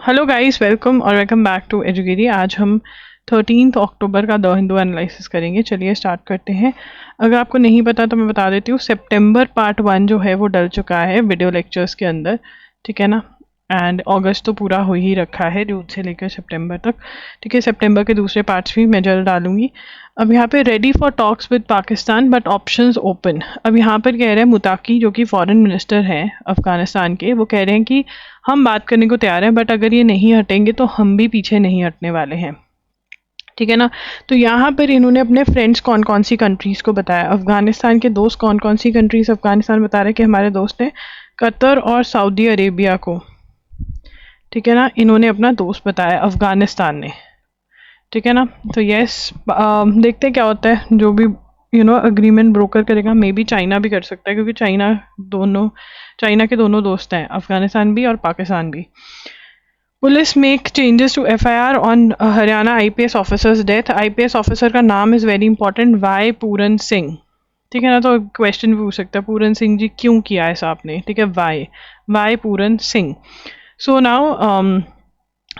Hello guys, welcome और welcome back to एजुकेरी। आज हम 13 अक्टूबर का द हिंदू एनालिसिस करेंगे। चलिए स्टार्ट करते हैं। अगर आपको नहीं पता तो मैं बता देती हूँ। सितंबर पार्ट 1 जो है वो डल चुका है वीडियो लेक्चर्स के अंदर, ठीक है ना। एंड अगस्त तो पूरा हो ही रखा है, जून से लेकर सितंबर तक, ठीक है। सितंबर के दूसरे पार्ट्स भी मैं जल्द डालूंगी। अब यहाँ पे ready for talks with Pakistan but options open. अब यहाँ पर कह रहे हैं मुताकी, जो कि फॉरेन मिनिस्टर हैं अफगानिस्तान के, वो कह रहे हैं कि हम बात करने को तैयार हैं, बट अगर ये नहीं हटेंगे तो हम भी पीछे नहीं हटने वाले हैं, ठीक है ना। तो यहाँ पर इन्होंने अपने फ्रेंड्स कौन कौन सी कंट्रीज़ को बताया, अफगानिस्तान के दोस्त कौन कौन सी कंट्रीज़ अफगानिस्तान बता रहे हैं कि हमारे दोस्त हैं, कतर और सऊदी अरेबिया को, ठीक है ना। इन्होंने अपना दोस्त बताया अफगानिस्तान ने, ठीक है ना। तो यस, देखते हैं क्या होता है। जो भी अग्रीमेंट ब्रोकर करेगा, मे बी चाइना भी कर सकता है, क्योंकि चाइना के दोनों दोस्त हैं, अफगानिस्तान भी और पाकिस्तान भी। Police make changes to FIR on Haryana IPS officers death. IPS officer का नाम is very important, Y Puran Singh, ठीक है ना। तो क्वेश्चन भी पूछ सकता है, पूरन सिंह जी क्यों किया ऐसा आपने, ठीक है। Y Puran Singh. So now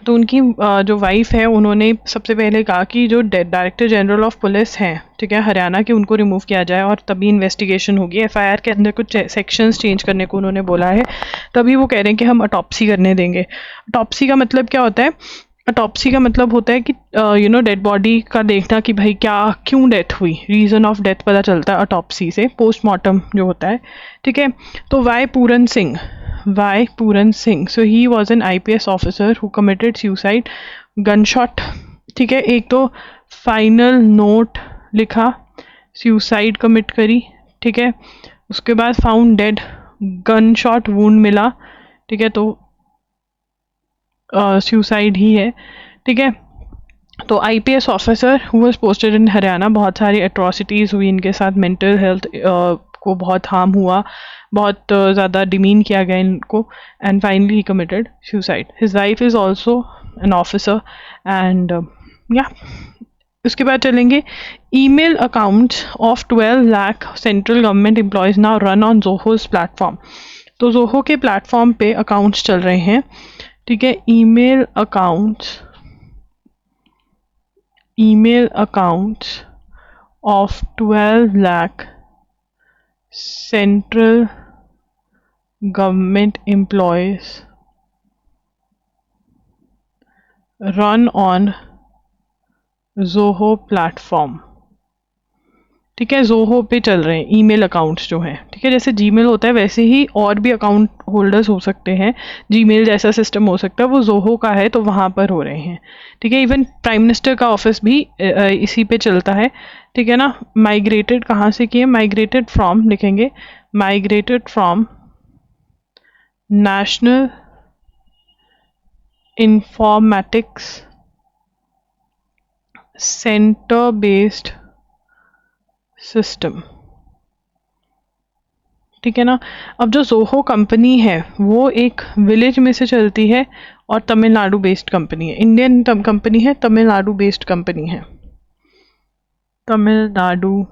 तो उनकी जो वाइफ है, उन्होंने सबसे पहले कहा कि जो डायरेक्टर जनरल ऑफ पुलिस हैं, ठीक है, हरियाणा के, उनको रिमूव किया जाए और तभी इन्वेस्टिगेशन होगी। एफआईआर के अंदर कुछ सेक्शंस चेंज करने को उन्होंने बोला है, तभी वो कह रहे हैं कि हम ऑटोप्सी करने देंगे। ऑटोप्सी का मतलब क्या होता है? ऑटोप्सी का मतलब होता है कि डेड बॉडी का देखना कि भाई क्यों डेथ हुई, रीज़न ऑफ डेथ पता चलता है ऑटोप्सी से, पोस्टमार्टम जो होता है, ठीक है। तो Y Puran Singh, so he was an IPS officer who committed suicide, gunshot, ठीक है। एक तो फाइनल नोट लिखा, सुसाइड कमिट करी, ठीक है। उसके बाद found dead, gunshot wound मिला, ठीक है। तो सुसाइड ही है, ठीक है। तो IPS officer who was posted in Haryana, बहुत सारी एट्रॉसिटीज़ हुई इनके साथ, मेंटल हेल्थ को बहुत हार्म हुआ, बहुत ज़्यादा डिमीन किया गया इनको, and finally he committed suicide. His wife is also an officer and yeah. उसके बाद चलेंगे, email accounts of 12 lakh central government employees now run on Zoho's platform. तो जोहो के प्लेटफॉर्म पे अकाउंट्स चल रहे हैं, ठीक है। Email accounts of 12 lakh central government employees run on Zoho platform, ठीक है। जोहो पे चल रहे हैं ईमेल अकाउंट्स जो हैं, ठीक है। जैसे जीमेल होता है वैसे ही और भी अकाउंट होल्डर्स हो सकते हैं, जीमेल जैसा सिस्टम हो सकता है, वो जोहो का है तो वहाँ पर हो रहे हैं, ठीक है। इवन प्राइम मिनिस्टर का ऑफिस भी इसी पे चलता है, ठीक है ना। माइग्रेटेड कहाँ से किए, माइग्रेटेड फ्रॉम लिखेंगे, migrated from national informatics centre based system, ठीक है ना। अब जो जोहो कंपनी है वो एक विलेज में से चलती है और तमिलनाडु बेस्ड कंपनी है, इंडियन कंपनी है, तमिलनाडु बेस्ड कंपनी है, तमिलनाडु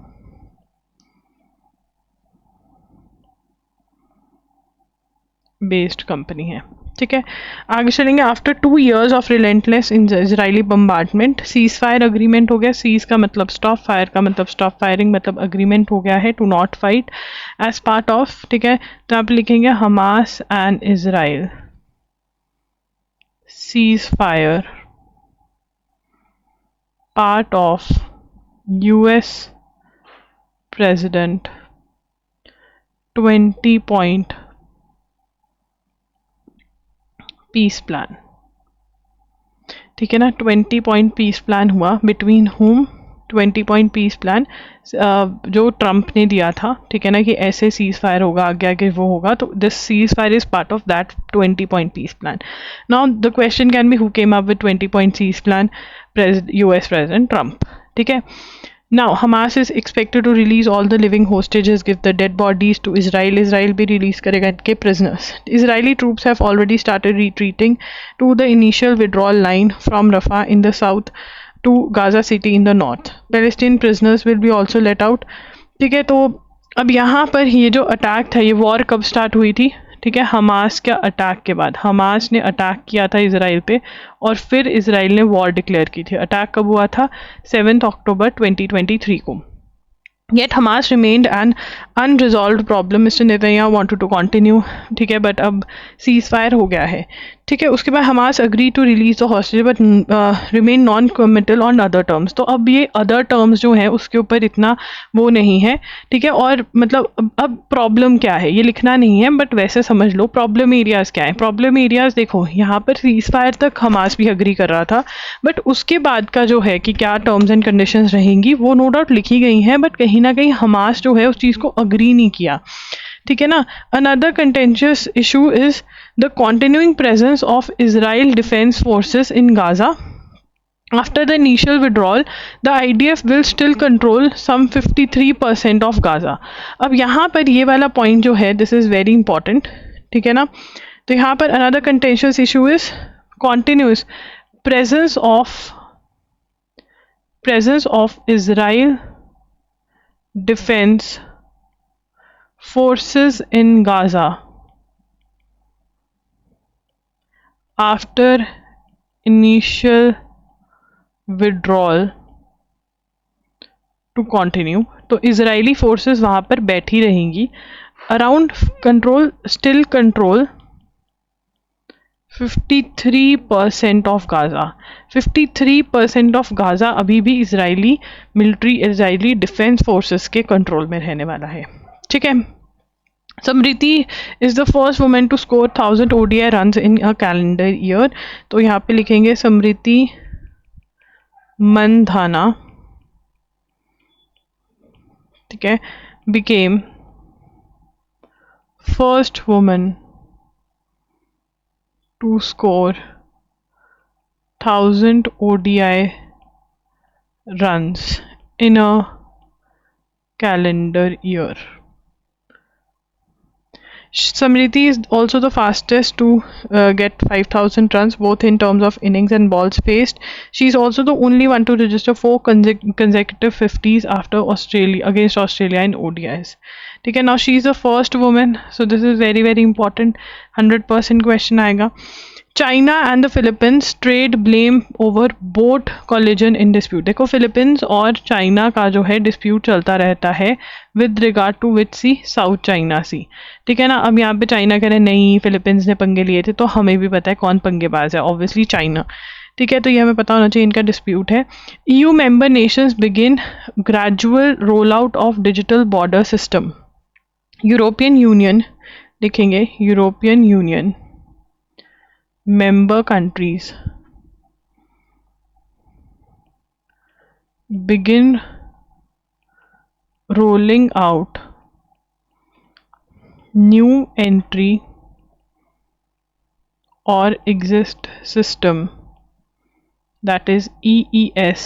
बेस्ड कंपनी है, ठीक है। आगे चलेंगे। After 2 years of relentless in Israeli bombardment, cease fire agreement हो गया। सीज का मतलब स्टॉप, फायर का मतलब स्टॉप फायरिंग, मतलब अग्रीमेंट हो गया है to not fight as part of, ठीक है। तो आप लिखेंगे Hamas and Israel ceasefire part of US president 20-point peace plan, ठीक है ना। 20-point पीस प्लान हुआ बिटवीन हुम, 20-point पीस प्लान जो ट्रंप ने दिया था, ठीक है ना, कि ऐसे सीज फायर होगा, आगे आगे वो होगा। तो this ceasefire is part of that 20-point peace plan. Now the question can be who came up with 20-point peace plan, US president Trump, ठीक है। Now, Hamas is expected to release all the living hostages, give the dead bodies to Israel. Israel भी release करेगा इनके prisoners. Israeli troops have already started retreating to the initial withdrawal line from Rafah in the south to Gaza City in the north. Palestinian prisoners will be also let out. ठीक है, तो अब यहाँ पर ये जो अटैक था, ये वॉर कब स्टार्ट हुई थी, ठीक है, हमास के अटैक के बाद। हमास ने अटैक किया था इसराइल पे और फिर इसराइल ने वॉर डिक्लेयर की थी। अटैक कब हुआ था? 7 अक्टूबर 2023 को। Yet Hamas remained an unresolved problem. Mister Netanyahu wanted to continue, ठीक है, बट अब सीज फायर हो गया है, ठीक है। उसके बाद Hamas agree to release the hostage but remain noncommittal on other terms. तो अब ये अदर टर्म्स जो हैं उसके ऊपर इतना वो नहीं है, ठीक है। और मतलब अब प्रॉब्लम क्या है ये लिखना नहीं है, बट वैसे समझ लो प्रॉब्लम एरियाज क्या है। प्रॉब्लम एरियाज देखो, यहाँ पर सीज फायर तक हमास भी अग्री कर रहा था, बट उसके बाद का जो है कि क्या टर्म्स एंड कंडीशंस रहेंगी वो नो डाउट लिखी गई हैं, बट कहीं ना कहीं हमास जो है उस चीज़ को अग्री नहीं किया, ठीक है ना। Another contentious issue is the continuing presence of Israel defence forces in Gaza. After the initial withdrawal, the IDF will still control some 53% of Gaza. अब यहाँ पर ये वाला पॉइंट जो है दिस इज़ वेरी इंपॉर्टेंट, ठीक है ना। तो यहाँ पर another contentious issue is continuous presence of Israel defense forces in Gaza after initial withdrawal to continue। तो इजरायली फोर्सेस वहाँ पर बैठी रहेंगी। Around control still control 53% of Gaza. 53% of Gaza अभी भी Israeli military, Israeli defence forces के control में रहने वाला है, ठीक है। Smriti is the first women to score 1000 ODI runs in a calendar year. तो यहाँ पे लिखेंगे समृति मंधाना, ठीक है, became first women to score 1000 ODI runs in a calendar year. Samriti is also the fastest to get 5000 runs both in terms of innings and balls faced. She is also the only one to register 4 consecutive 50s after Australia against Australia in ODIs. ठीक है, now she is the first woman, so this is very very important, 100% question आएगा। China and the Philippines trade blame over boat collision in dispute. देखो Philippines और China का जो है dispute चलता रहता है with regard to which sea, south China sea, ठीक है ना। अब यहाँ पे चाइना कह रहे नहीं फिलीपींस ने पंगे लिए थे, तो हमें भी पता है कौन पंगेबाज है, ऑब्वियसली चाइना, ठीक है। तो ये हमें पता होना चाहिए इनका डिस्प्यूट है। EU member nations begin gradual roll out of digital border system. European union लिखेंगे, European union member countries begin rolling out new entry or exist system, that is EES,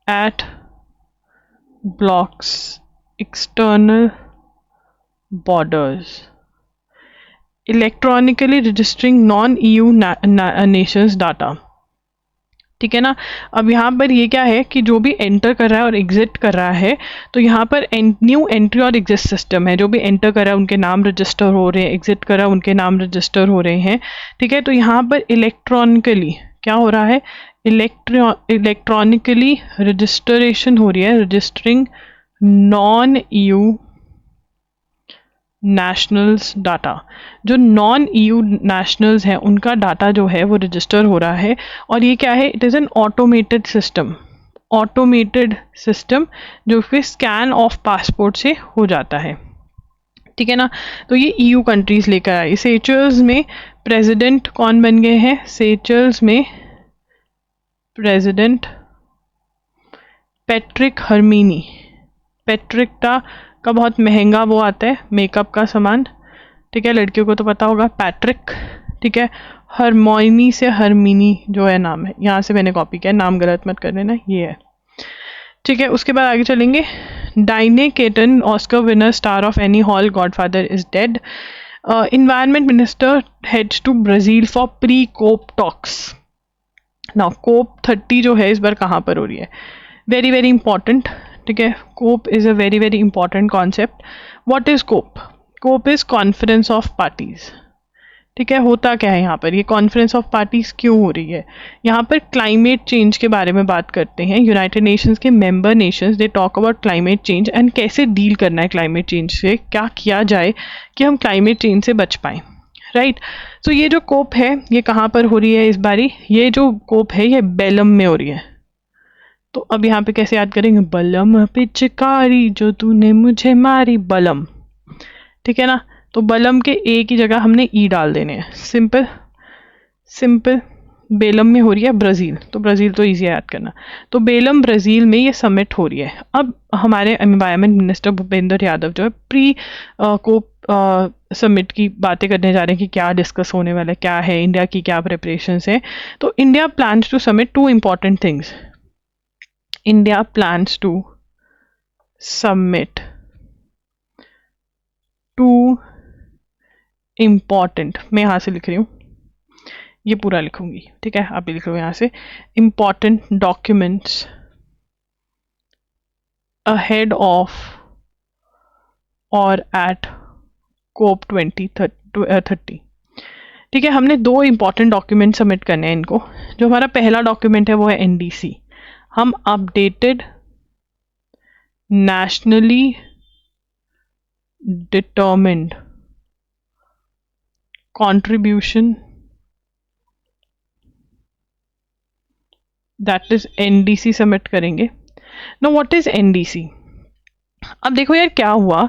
at blocks external borders, electronically registering non EU Nations data, ठीक है ना। अब यहाँ पर ये क्या है कि जो भी एंटर कर रहा है और एग्जिट कर रहा है, तो यहाँ पर न्यू एंट्री और एग्जिट सिस्टम है। जो भी एंटर कर रहा है उनके नाम रजिस्टर हो रहे हैं, एग्जिट कर रहा है उनके नाम रजिस्टर हो रहे हैं, ठीक है। तो यहाँ पर इलेक्ट्रॉनिकली क्या हो रहा है, इलेक्ट्रॉनिकली रजिस्ट्रेशन हो रही है, registering non EU nationals data. जो नॉन EU नेशनल्स हैं उनका डाटा जो है वो रजिस्टर हो रहा है। और ये क्या है, it is an automated system जो कि स्कैन ऑफ पासपोर्ट से हो जाता है, ठीक है ना। तो ये EU कंट्रीज लेकर आई। सेचल्स में प्रेसिडेंट कौन बन गए हैं, सेचल्स में प्रेसिडेंट पैट्रिक हर्मिनी। पैट्रिक का बहुत महंगा वो आता है मेकअप का सामान, ठीक है, लड़कियों को तो पता होगा पैट्रिक, ठीक है। हरमोनी से हरमिनी जो है नाम है, यहाँ से मैंने कॉपी किया, नाम गलत मत कर देना, ये है, ठीक है। उसके बाद आगे चलेंगे। Diane Keaton Oscar winner star of Annie Hall Godfather is dead. Environment minister heads to Brazil for pre COP talks. Now COP 30 जो है इस बार कहाँ पर हो रही है, वेरी वेरी इंपॉर्टेंट, ठीक है। COP is a very very important concept. What is COP? COP is conference of parties. ठीक है, होता क्या है यहाँ पर, ये कॉन्फ्रेंस ऑफ पार्टीज क्यों हो रही है? यहाँ पर क्लाइमेट चेंज के बारे में बात करते हैं। यूनाइटेड नेशंस के member Nations they talk about climate change and कैसे डील करना है क्लाइमेट चेंज से, क्या किया जाए कि हम क्लाइमेट चेंज से बच पाएँ, राइट। तो ये जो कोप है ये कहाँ पर हो रही है इस बारी? ये जो कोप है ये बेलम में हो रही है। तो अब यहाँ पे कैसे याद करेंगे? बलम पिचकारी जो तूने मुझे मारी, बलम। ठीक है ना, तो बलम के ए की जगह हमने ई डाल देने हैं। Simple simple. बेलम में हो रही है ब्राज़ील, तो ब्राज़ील तो इजी है याद करना। तो बेलम ब्राज़ील में ये समिट हो रही है। अब हमारे एनवायरनमेंट मिनिस्टर भूपेंद्र यादव जो है प्री कोप समिट की बातें करने जा रहे हैं कि क्या डिस्कस होने वाला है, क्या है, इंडिया की क्या प्रिपरेशंस है। तो India plans to summit two important things. India plans to submit two important, मैं यहाँ से लिख रही हूँ, ये पूरा लिखूंगी, ठीक है, आप भी लिख लो यहाँ से। इम्पॉर्टेंट डॉक्यूमेंट्स अहेड ऑफ और एट कोप 2030। ठीक है, हमने 2 इम्पॉर्टेंट डॉक्यूमेंट सबमिट करने हैं इनको। जो हमारा पहला डॉक्यूमेंट है वो है एनडीसी। हम updated nationally determined contribution, that is NDC submit करेंगे। Know what is NDC? अब देखो यार क्या हुआ,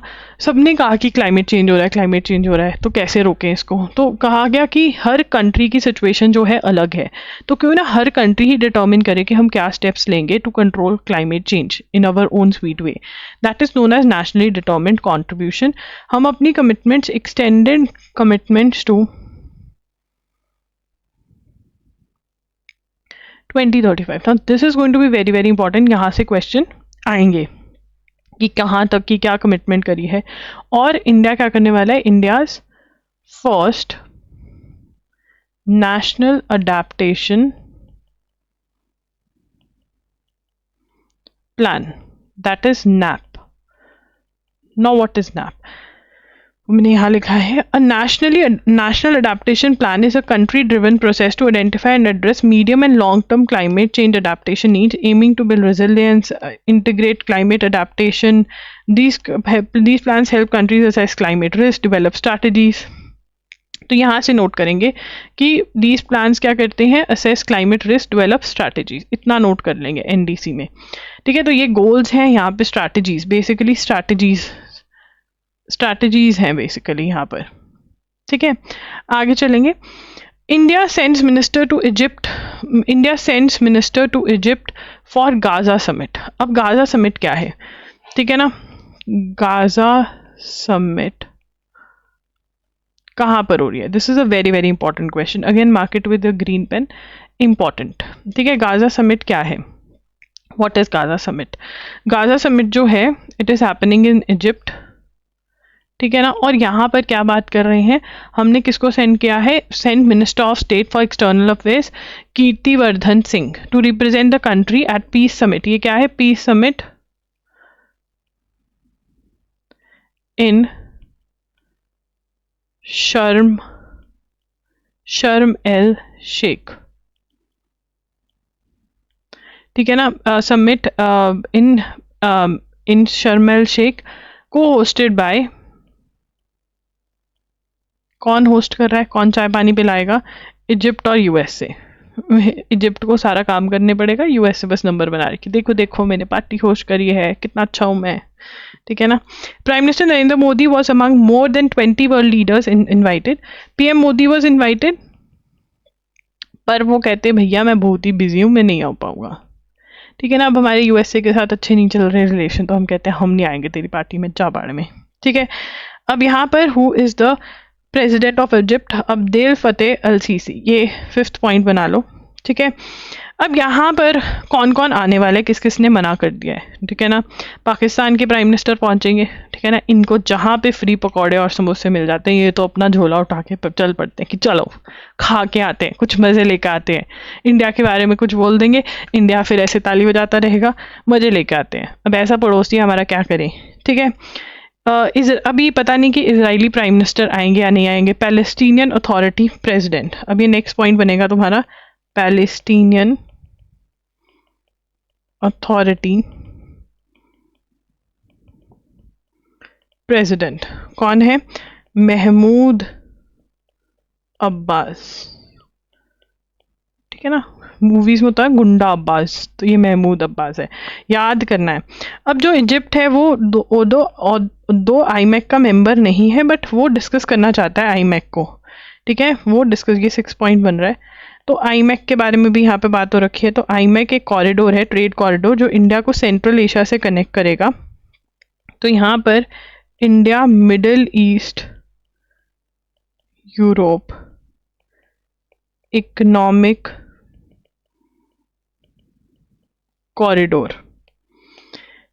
सबने कहा कि क्लाइमेट चेंज हो रहा है, क्लाइमेट चेंज हो रहा है, तो कैसे रोकें इसको? तो कहा गया कि हर कंट्री की सिचुएशन जो है अलग है, तो क्यों ना हर कंट्री ही डिटर्मिन करे कि हम क्या स्टेप्स लेंगे to control climate change in our own sweet way. That is known as nationally determined contribution. हम अपनी commitments, extended commitments to 2035। Now this is going to be very very important. यहाँ से question आएंगे कि कहाँ तक की क्या कमिटमेंट करी है और इंडिया क्या करने वाला है। India's first national adaptation plan, that is NAP. Now what is NAP? मैंने यहाँ लिखा है a national adaptation plan is a country driven process to identify and address medium and long term climate change adaptation needs aiming to build resilience, integrate climate adaptation. These plans help countries assess climate risk, develop strategies. तो यहाँ से note करेंगे कि these plans क्या करते हैं, assess climate risk, develop strategies, इतना note कर लेंगे एनडीसी में। ठीक है, तो ये गोल्स हैं, यहाँ पे स्ट्रैटेजीज, बेसिकली स्ट्रैटेजीज हैं बेसिकली यहाँ पर। ठीक है, आगे चलेंगे। India sends minister to Egypt for Gaza summit. अब गाजा समिट क्या है? ठीक है ना, गाजा समिट कहाँ पर हो रही है? This is a very very important question, again mark it with a green pen, important. ठीक है, गाजा समिट क्या है? What is Gaza summit? Gaza summit जो है it is happening in Egypt. ठीक है ना, और यहाँ पर क्या बात कर रहे हैं, हमने किसको सेंड किया है? Send minister of state for external affairs Kirtivardhan Singh to represent the country at peace summit. ये क्या है? पीस समिट इन शर्म एल शेख। ठीक है ना, समिट इन शर्म एल शेख को होस्टेड बाय, कौन होस्ट कर रहा है, कौन चाय पानी पिलाएगा? इजिप्ट और यूएस से। इजिप्ट को सारा काम करने पड़ेगा, यूएस से बस नंबर बना रही कि देखो देखो मैंने पार्टी होस्ट करी है, कितना अच्छा हूं मैं। ठीक है ना, prime minister Narendra Modi was among more than 20 world leaders invited. PM Modi was invited, पर वो कहते भैया मैं बहुत ही बिजी हूँ, मैं नहीं आ पाऊंगा। ठीक है ना, अब हमारे यूएसए के साथ अच्छे नहीं चल रहे रिलेशन, तो हम कहते हैं हम नहीं आएंगे तेरी पार्टी में, जा बाड़ में। ठीक है, अब यहाँ पर who is the president of Egypt? Abdel Fattah al Sisi, ये 5th पॉइंट बना लो। ठीक है, अब यहाँ पर कौन कौन आने वाला है, किस किस ने मना कर दिया है? ठीक है ना, पाकिस्तान के प्राइम मिनिस्टर पहुंचेंगे। ठीक है ना, इनको जहाँ पे फ्री पकौड़े और समोसे मिल जाते हैं ये तो अपना झोला उठा के चल पड़ते हैं कि चलो खा के आते हैं, कुछ मज़े लेके आते हैं। इंडिया के बारे में कुछ बोल देंगे, इंडिया फिर ऐसे ताली बजाता रहेगा, मज़े लेके आते हैं। अब ऐसा पड़ोसी हमारा क्या करे? ठीक है, अभी पता नहीं कि इजरायली प्राइम मिनिस्टर आएंगे या नहीं आएंगे। पैलेस्टीनियन अथॉरिटी प्रेसिडेंट, अब ये नेक्स्ट पॉइंट बनेगा तुम्हारा। पैलेस्टीनियन अथॉरिटी प्रेसिडेंट कौन है? महमूद अब्बास, ठीक है ना, मूवीज में होता है गुंडा अब्बास, तो ये महमूद अब्बास है, याद करना है। अब जो इजिप्ट है वो दो आईमैक का मेंबर नहीं है, बट वो डिस्कस करना चाहता है आईमैक को, ठीक है, वो डिस्कस, ये 6 पॉइंट बन रहा है। तो आईमैक के बारे में भी यहाँ पे बात हो रखी है। तो आईमैक एक कॉरिडोर है, ट्रेड कॉरिडोर, जो इंडिया को सेंट्रल एशिया से कनेक्ट करेगा। तो यहाँ पर India, Middle East, Europe economic corridor,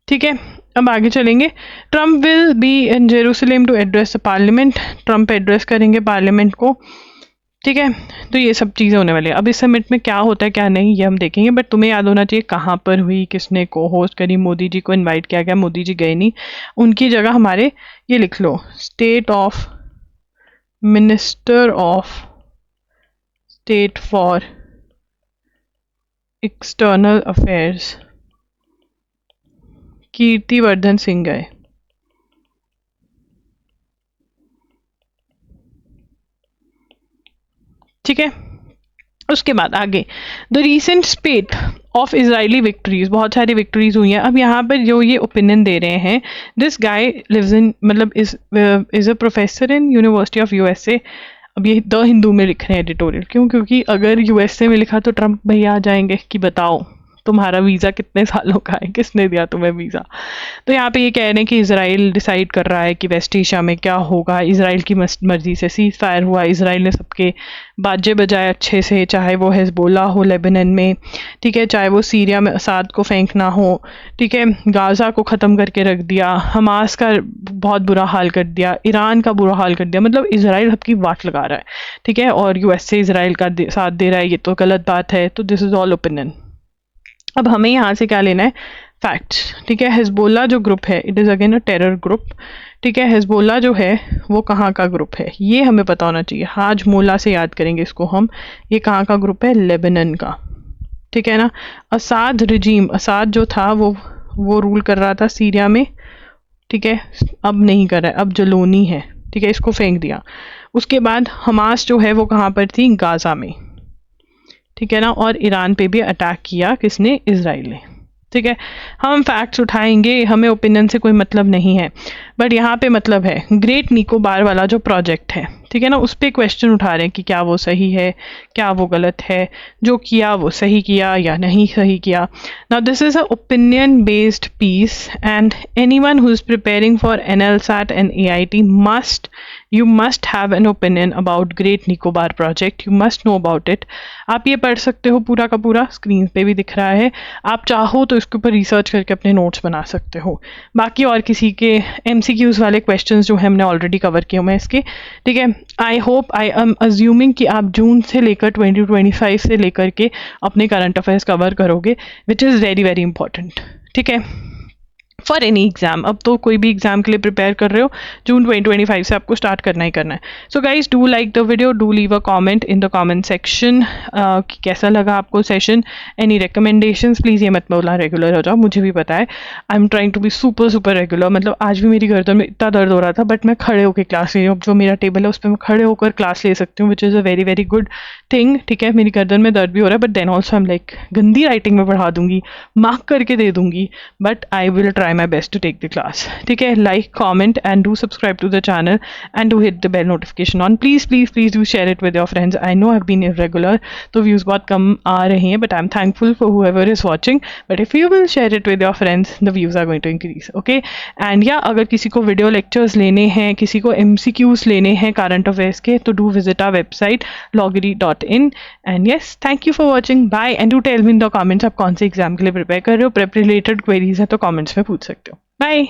ठीक है। अब आगे चलेंगे। Trump will be in Jerusalem to address the parliament, Trump address करेंगे पार्लियामेंट को, ठीक है। तो ये सब चीज़ें होने वाली है। अब इस समिट में क्या होता है क्या नहीं ये हम देखेंगे, बट तुम्हें याद होना चाहिए कहाँ पर हुई, किसने को होस्ट करी। मोदी जी को इनवाइट किया गया, मोदी जी गए नहीं, उनकी जगह हमारे ये लिख लो, state of minister of state for external affairs Kirtivardhan Singh गए, ठीक है। उसके बाद आगे the recent spate of Israeli victories, बहुत सारी विक्ट्रीज हुई हैं। अब यहाँ पर जो ये ओपिनियन दे रहे हैं, दिस गाय लिव्स इन, मतलब is a professor in university of USA. अब ये द हिंदू में लिख रहे हैं एडिटोरियल, क्यों? क्योंकि अगर यूएसए में लिखा तो ट्रम्प भैया आ जाएंगे कि बताओ तुम्हारा वीज़ा कितने सालों का है, किसने दिया तुम्हें वीज़ा। तो यहाँ पे ये कह रहे हैं कि इजराइल डिसाइड कर रहा है कि वेस्ट एशिया में क्या होगा। इजराइल की मर्जी से सीज फायर हुआ, इजराइल ने सबके बाजे बजाए अच्छे से, चाहे वो हिजबुल्लाह हो लेबनान में, ठीक है, चाहे वो सीरिया में असाद को फेंकना हो, ठीक है, गाज़ा को ख़त्म करके रख दिया, हमास का बहुत बुरा हाल कर दिया, ईरान का बुरा हाल कर दिया। मतलब इजराइल सबकी वाट लगा रहा है, ठीक है, और यूएसए इजराइल का साथ दे रहा है, ये तो गलत बात है। तो दिस इज़ ऑल ओपिनियन। अब हमें यहाँ से क्या लेना है? फैक्ट्स, ठीक है। हिजबुल्लाह जो ग्रुप है, it is again a terror group, ठीक है। हिजबुल्लाह जो है वो कहाँ का ग्रुप है ये हमें पता होना चाहिए। हाजमोला से याद करेंगे इसको हम। ये कहाँ का ग्रुप है? लेबनान का, ठीक है ना। असाद रिजीम, असाद जो था वो रूल कर रहा था सीरिया में, ठीक है, अब नहीं कर रहा है, अब जलोनी है, ठीक है, इसको फेंक दिया। उसके बाद हमास जो है वो कहाँ पर थी? गाज़ा में, ठीक है ना। और ईरान पे भी अटैक किया किसने? इजराइल ने, ठीक है। हम फैक्ट्स उठाएंगे, हमें ओपिनियन से कोई मतलब नहीं है, बट यहाँ पे मतलब है ग्रेट निकोबार वाला जो प्रोजेक्ट है, ठीक है ना, उस पर क्वेश्चन उठा रहे हैं कि क्या वो सही है, क्या वो गलत है, जो किया वो सही किया या नहीं सही किया। Now this is a opinion based piece and anyone who is preparing for NLSAT and AIT you must have an opinion about Great Nicobar project, you must know about it। आप ये पढ़ सकते हो पूरा का पूरा, स्क्रीन पे भी दिख रहा है, आप चाहो तो इसके ऊपर रिसर्च करके अपने नोट्स बना सकते हो। बाकी और किसी के MCQs वाले क्वेश्चंस जो है हमने ऑलरेडी कवर किए हुए हैं इसके, ठीक है। I hope, I am assuming कि आप जून से लेकर 2025 से लेकर के अपने करंट अफेयर्स कवर करोगे, which is very very important, ठीक है, फॉर एनी एग्जाम। अब तो कोई भी एग्जाम के लिए प्रिपेयर कर रहे हो, जून 2025 से आपको स्टार्ट करना ही करना है। So guys, do like the video, do leave a comment in the comment section कि कैसा लगा आपको सेशन, एनी रिकमेंडेशंस प्लीज़ ये मत बोलना रेगुलर हो जाओ, मुझे भी पता है। I am trying to be super super regular. मतलब आज भी मेरी गर्दन में इतना दर्द हो रहा था, बट मैं खड़े होकर क्लास ले रही हूँ। जो मेरा टेबल है उस पर मैं खड़े होकर क्लास ले सकती हूँ, which is a very very good thing, ठीक है। मेरी गर्दन में दर्द भी हो रहा है, but then also I am like गंदी राइटिंग में पढ़ा दूंगी, मार्क करके दे दूंगी, but I will try my best to take the class, ठीक है। Like, comment and do subscribe to the channel and do hit the bell notification on. Please please please do share it with your friends. I know I have been irregular, तो views बहुत कम आ रहे हैं, but I am thankful for whoever is watching. But if you will share it with your friends, the views are going to increase, okay. And या अगर किसी को वीडियो लेक्चर्स लेने हैं, किसी को MCQs लेने हैं करंट अफेयर्स के, तो do visit our website loggery.in। And yes, thank you for watching, bye. And do tell me in the comments आप कौन से एग्जाम के लिए प्रिपेयर कर रहे हो। प्रेप रिलेटेड क्वेरीज है तो कमेंट्स में पूछ सकते हो। बाय।